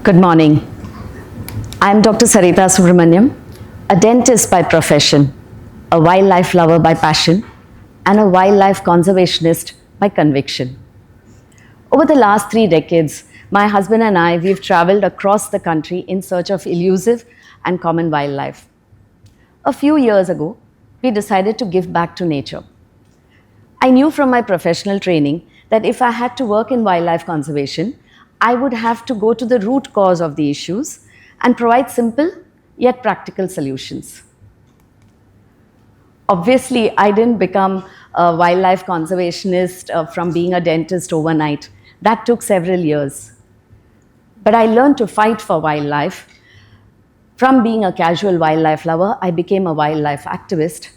Good morning. I'm Dr. Sarita Subramaniam, a dentist by profession, a wildlife lover by passion, and a wildlife conservationist by conviction. Over the last 3 decades, my husband and I, we've traveled across the country in search of elusive and common wildlife. A few years ago, we decided to give back to nature. I knew from my professional training that if I had to work in wildlife conservation, I would have to go to the root cause of the issues and provide simple yet practical solutions. Obviously, I didn't become a wildlife conservationist from being a dentist overnight. That took several years. But I learned to fight for wildlife. From being a casual wildlife lover, I became a wildlife activist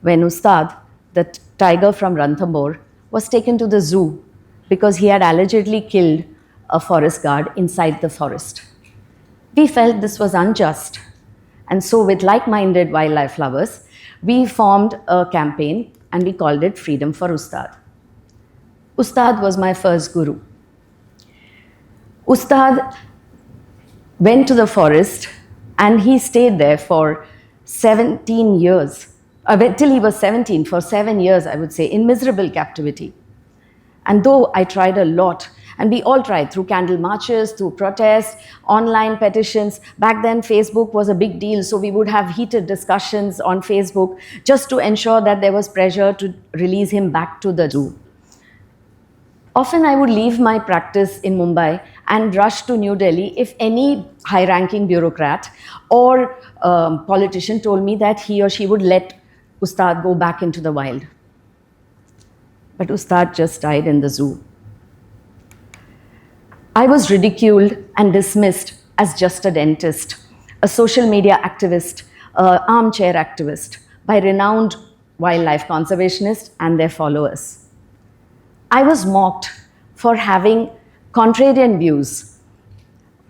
when Ustad, the tiger from Ranthambore, was taken to the zoo because he had allegedly killed a forest guard inside the forest. We felt this was unjust, and so with like-minded wildlife lovers, we formed a campaign and we called it Freedom for Ustad. Ustad was my first guru. Ustad went to the forest and he stayed there for 17 years, till he was 17, for 7 years, I would say, in miserable captivity. And though I tried a lot, and we all tried through candle marches, through protests, online petitions. Back then, Facebook was a big deal, so we would have heated discussions on Facebook just to ensure that there was pressure to release him back to the zoo. Often I would leave my practice in Mumbai and rush to New Delhi if any high-ranking bureaucrat or politician told me that he or she would let Ustad go back into the wild. But Ustad just died in the zoo. I was ridiculed and dismissed as just a dentist, a social media activist, an armchair activist by renowned wildlife conservationists and their followers. I was mocked for having contrarian views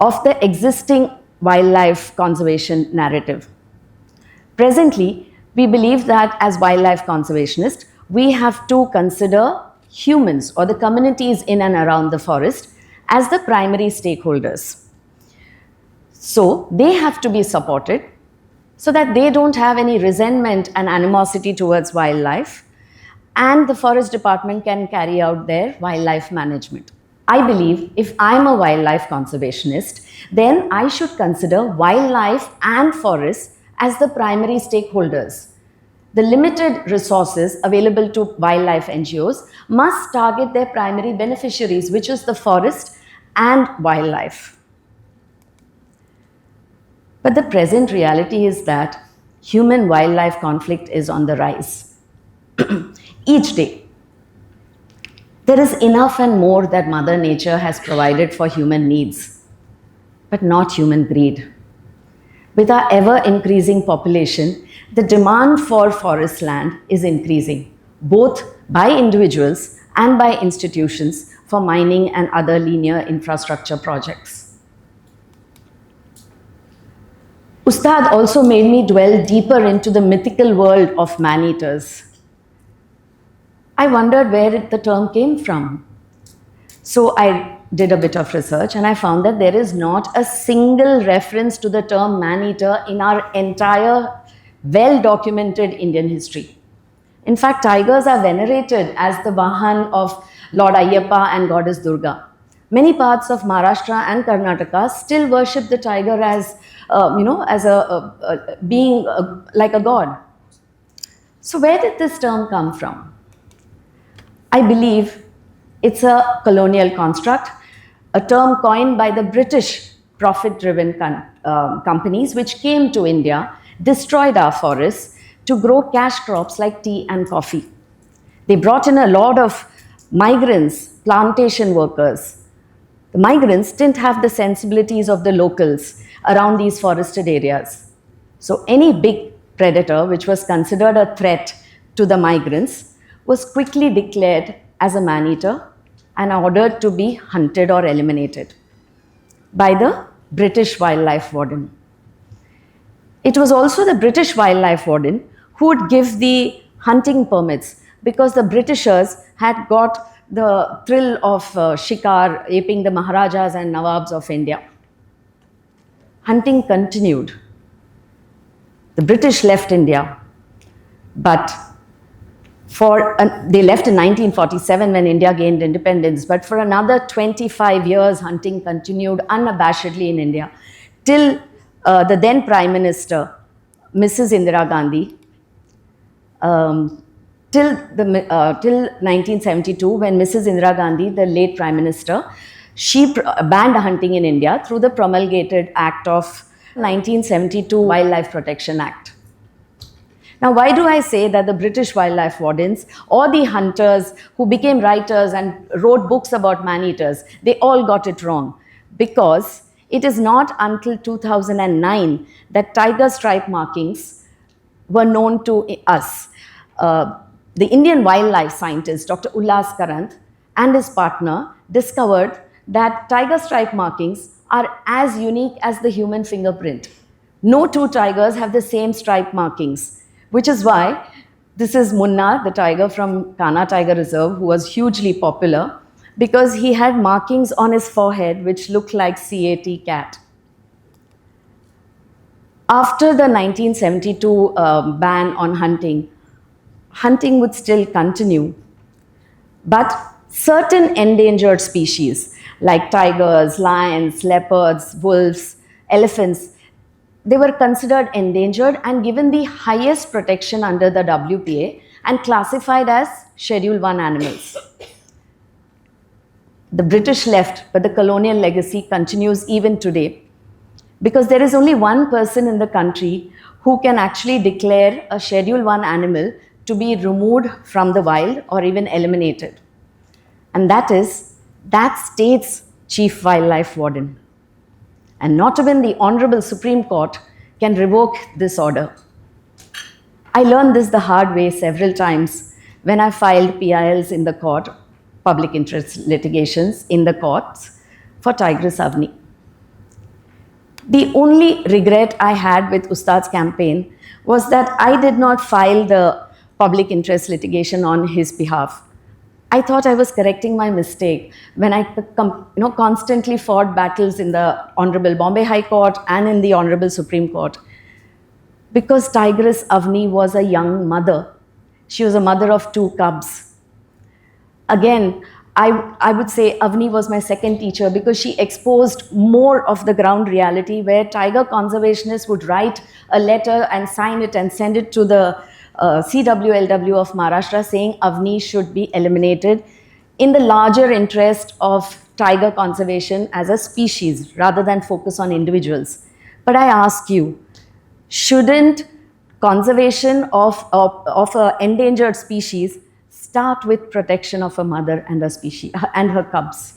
of the existing wildlife conservation narrative. Presently, we believe that as wildlife conservationists, we have to consider humans or the communities in and around the forest as the primary stakeholders. So they have to be supported so that they don't have any resentment and animosity towards wildlife, and the forest department can carry out their wildlife management. I believe if I'm a wildlife conservationist, then I should consider wildlife and forests as the primary stakeholders. The limited resources available to wildlife NGOs must target their primary beneficiaries, which is the forest and wildlife. But the present reality is that human-wildlife conflict is on the rise. Each day, there is enough and more that Mother Nature has provided for human needs, but not human greed. With our ever-increasing population, the demand for forest land is increasing, both by individuals and by institutions for mining and other linear infrastructure projects. Ustad also made me dwell deeper into the mythical world of man-eaters. I wondered where the term came from. So I did a bit of research and I found that there is not a single reference to the term man-eater in our entire well-documented Indian history. In fact, tigers are venerated as the Vahan of Lord Ayyappa and Goddess Durga. Many parts of Maharashtra and Karnataka still worship the tiger as, being like a god. So where did this term come from? I believe it's a colonial construct, a term coined by the British profit-driven companies which came to India, destroyed our forests to grow cash crops like tea and coffee. They brought in a lot of migrants, plantation workers. The migrants didn't have the sensibilities of the locals around these forested areas. So any big predator which was considered a threat to the migrants was quickly declared as a man-eater and ordered to be hunted or eliminated by the British Wildlife Warden. It was also the British Wildlife Warden who would give the hunting permits because the Britishers had got the thrill of shikar, aping the Maharajas and Nawabs of India. hunting continued. The British left India, but they left in 1947 when India gained independence, but for another 25 years, hunting continued unabashedly in India till the then Prime Minister, Mrs. Indira Gandhi, till 1972, when Mrs. Indira Gandhi, the late Prime Minister, she banned hunting in India through the promulgated Act of 1972 Wildlife Protection Act. Now, why do I say that the British wildlife wardens or the hunters who became writers and wrote books about man-eaters, they all got it wrong? Because it is not until 2009 that tiger stripe markings were known to us. The Indian wildlife scientist, Dr. Ullas Karant, and his partner discovered that tiger stripe markings are as unique as the human fingerprint. No two tigers have the same stripe markings, which is why this is Munna, the tiger from Kanha Tiger Reserve, who was hugely popular because he had markings on his forehead which looked like CAT, cat. After the 1972 ban on hunting, hunting would still continue, but certain endangered species like tigers, lions, leopards, wolves, elephants, they were considered endangered and given the highest protection under the WPA and classified as Schedule 1 animals. The British left, but the colonial legacy continues even today because there is only one person in the country who can actually declare a Schedule 1 animal to be removed from the wild or even eliminated. And that is that state's chief wildlife warden. And not even the Honorable Supreme Court can revoke this order. I learned this the hard way several times when I filed PILs in the court, public interest litigations in the courts for Tigress Avni. The only regret I had with Ustad's campaign was that I did not file the public interest litigation on his behalf. I thought I was correcting my mistake when I constantly fought battles in the Honorable Bombay High Court and in the Honorable Supreme Court. Because Tigress Avni was a young mother. She was a mother of 2 cubs. Again, I would say Avni was my second teacher because she exposed more of the ground reality where tiger conservationists would write a letter and sign it and send it to the CWLW of Maharashtra saying Avni should be eliminated in the larger interest of tiger conservation as a species rather than focus on individuals. But I ask you, shouldn't conservation of an endangered species start with protection of a mother and a species and her cubs?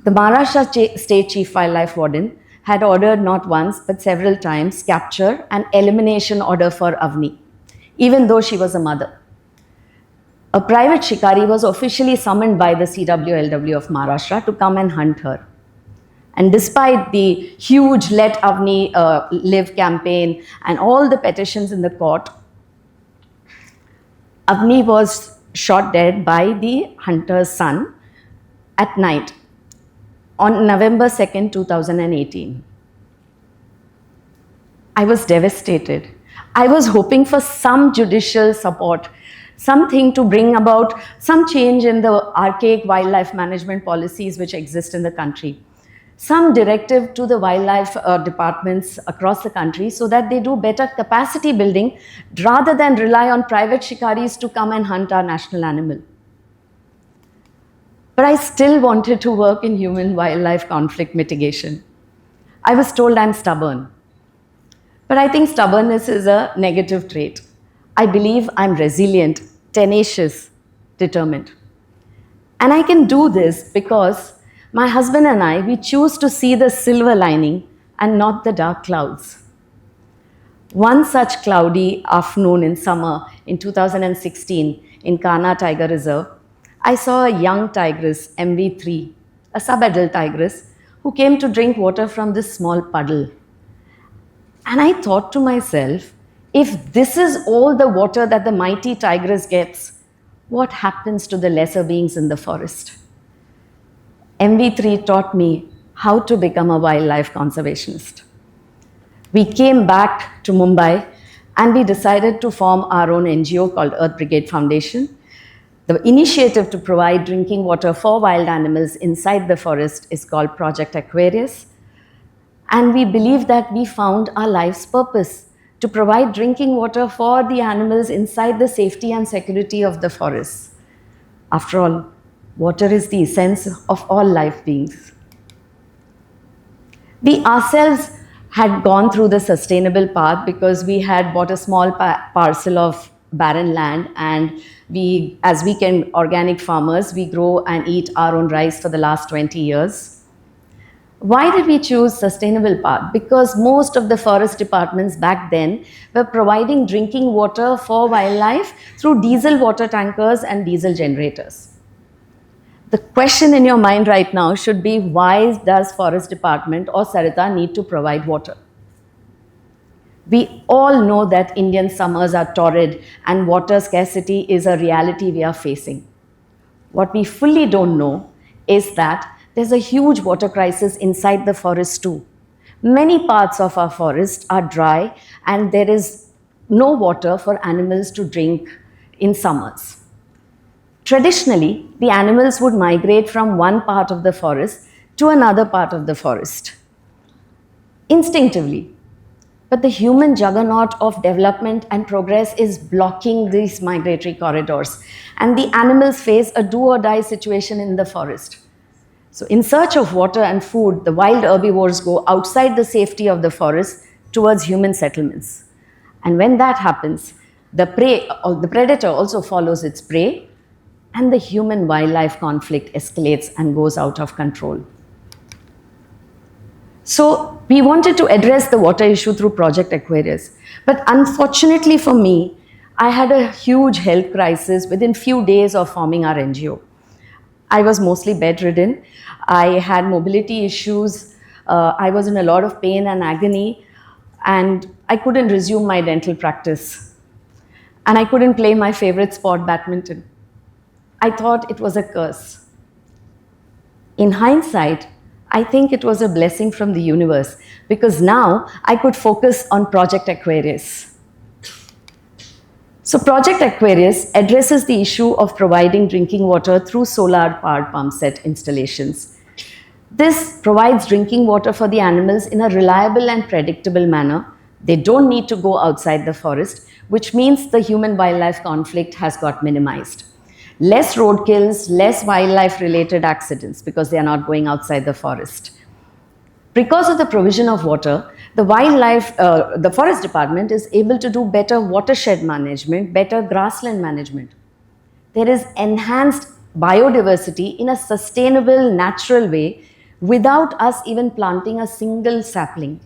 The Maharashtra State Chief Wildlife Warden had ordered not once but several times capture and elimination order for Avni, even though she was a mother. A private shikari was officially summoned by the CWLW of Maharashtra to come and hunt her. And despite the huge Let Avni Live campaign and all the petitions in the court, Avni was shot dead by the hunter's son at night on November 2nd, 2018. I was devastated. I was hoping for some judicial support, something to bring about some change in the archaic wildlife management policies which exist in the country. Some directive to the wildlife departments across the country so that they do better capacity building rather than rely on private shikaris to come and hunt our national animal. But I still wanted to work in human-wildlife conflict mitigation. I was told I'm stubborn. But I think stubbornness is a negative trait. I believe I'm resilient, tenacious, determined. And I can do this because my husband and I, we choose to see the silver lining and not the dark clouds. One such cloudy afternoon in summer in 2016 in Kanha Tiger Reserve, I saw a young tigress, MV3, a sub-adult tigress, who came to drink water from this small puddle. And I thought to myself, if this is all the water that the mighty tigress gets, what happens to the lesser beings in the forest? MV3 taught me how to become a wildlife conservationist. We came back to Mumbai and we decided to form our own NGO called Earth Brigade Foundation. The initiative to provide drinking water for wild animals inside the forest is called Project Aquarius. And we believe that we found our life's purpose, to provide drinking water for the animals inside the safety and security of the forests. After all, water is the essence of all life beings. We ourselves had gone through the sustainable path because we had bought a small parcel of barren land, and we, as weekend organic farmers, we grow and eat our own rice for the last 20 years. Why did we choose sustainable path? Because most of the forest departments back then were providing drinking water for wildlife through diesel water tankers and diesel generators. The question in your mind right now should be, why does forest department or Sarita need to provide water? We all know that Indian summers are torrid and water scarcity is a reality we are facing. What we fully don't know is that there's a huge water crisis inside the forest too. Many parts of our forest are dry and there is no water for animals to drink in summers. Traditionally, the animals would migrate from one part of the forest to another part of the forest, instinctively. But the human juggernaut of development and progress is blocking these migratory corridors, and the animals face a do-or-die situation in the forest. So in search of water and food, the wild herbivores go outside the safety of the forest towards human settlements. And when that happens, the prey, or the predator also follows its prey, and the human-wildlife conflict escalates and goes out of control. So we wanted to address the water issue through Project Aquarius. But unfortunately for me, I had a huge health crisis within few days of forming our NGO. I was mostly bedridden. I had mobility issues. I was in a lot of pain and agony, and I couldn't resume my dental practice. And I couldn't play my favorite sport, badminton. I thought it was a curse. In hindsight, I think it was a blessing from the universe, because now I could focus on Project Aquarius. So Project Aquarius addresses the issue of providing drinking water through solar-powered pump set installations. This provides drinking water for the animals in a reliable and predictable manner. They don't need to go outside the forest, which means the human-wildlife conflict has got minimized. Less roadkills, less wildlife-related accidents because they are not going outside the forest. Because of the provision of water, the forest department is able to do better watershed management, better grassland management. There is enhanced biodiversity in a sustainable, natural way without us even planting a single sapling.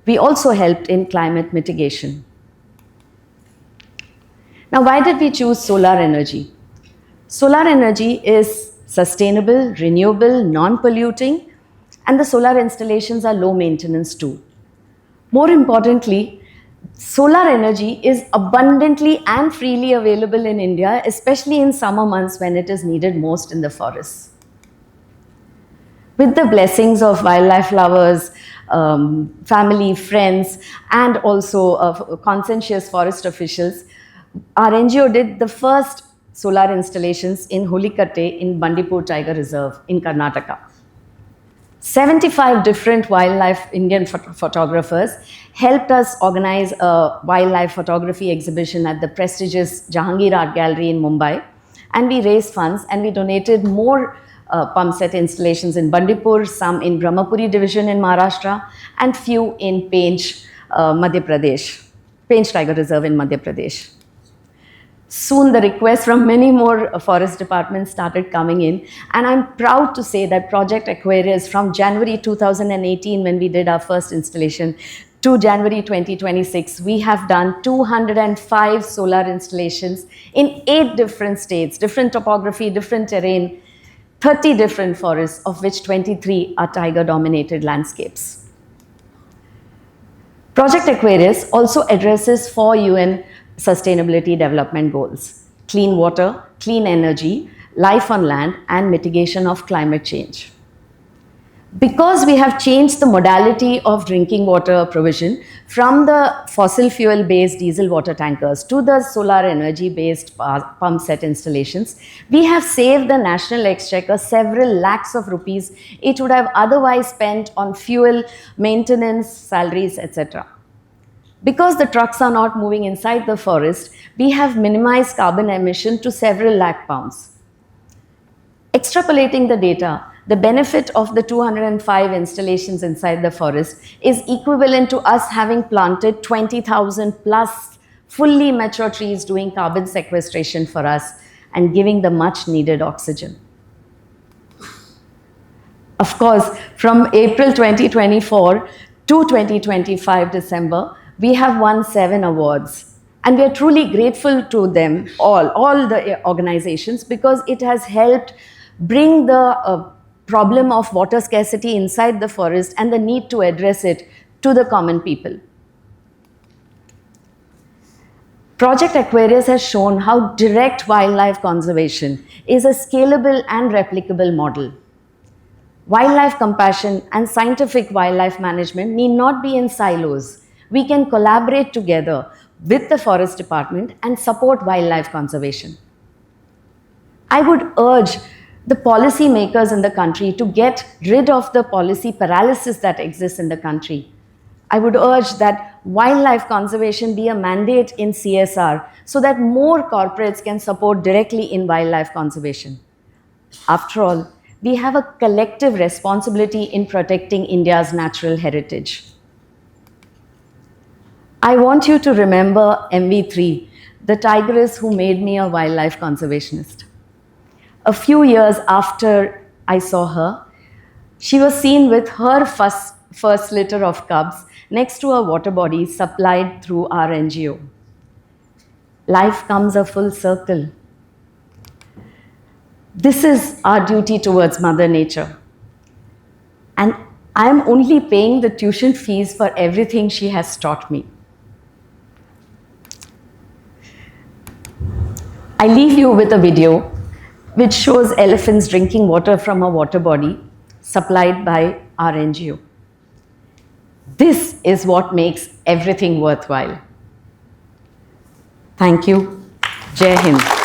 We also helped in climate mitigation. Now, why did we choose solar energy? Solar energy is sustainable, renewable, non-polluting, and the solar installations are low maintenance too. More importantly, solar energy is abundantly and freely available in India, especially in summer months when it is needed most in the forests. With the blessings of wildlife lovers, family, friends, and also conscientious forest officials, our NGO did the first solar installations in Hulikatte in Bandipur Tiger Reserve in Karnataka. 75 different wildlife Indian photographers helped us organize a wildlife photography exhibition at the prestigious Jahangir Art Gallery in Mumbai. And we raised funds and we donated more pump set installations in Bandipur, some in Brahmapuri division in Maharashtra, and few in Pench, Madhya Pradesh, Pench Tiger Reserve in Madhya Pradesh. Soon the requests from many more forest departments started coming in, and I'm proud to say that Project Aquarius, from January 2018 when we did our first installation to January 2026, we have done 205 solar installations in 8 different states, different topography, different terrain, 30 different forests, of which 23 are tiger-dominated landscapes. Project Aquarius also addresses 4 UN Sustainability Development Goals: clean water, clean energy, life on land, and mitigation of climate change. Because we have changed the modality of drinking water provision from the fossil fuel based diesel water tankers to the solar energy based pump set installations, we have saved the national exchequer several lakhs of rupees it would have otherwise spent on fuel, maintenance, salaries, etc. Because the trucks are not moving inside the forest, we have minimized carbon emission to several lakh pounds. Extrapolating the data, the benefit of the 205 installations inside the forest is equivalent to us having planted 20,000 plus fully mature trees doing carbon sequestration for us and giving the much needed oxygen. Of course, from April 2024 to 2025 December, we have won 7 awards. And we are truly grateful to them, all the organizations, because it has helped bring the problem of water scarcity inside the forest and the need to address it to the common people. Project Aquarius has shown how direct wildlife conservation is a scalable and replicable model. Wildlife compassion and scientific wildlife management need not be in silos. We can collaborate together with the Forest Department and support wildlife conservation. I would urge the policy makers in the country to get rid of the policy paralysis that exists in the country. I would urge that wildlife conservation be a mandate in CSR so that more corporates can support directly in wildlife conservation. After all, we have a collective responsibility in protecting India's natural heritage. I want you to remember MV3, the tigress who made me a wildlife conservationist. A few years after I saw her, she was seen with her first litter of cubs next to a water body supplied through our NGO. Life comes a full circle. This is our duty towards Mother Nature. And I am only paying the tuition fees for everything she has taught me. I leave you with a video which shows elephants drinking water from a water body supplied by our NGO. This is what makes everything worthwhile. Thank you. Jai Hind.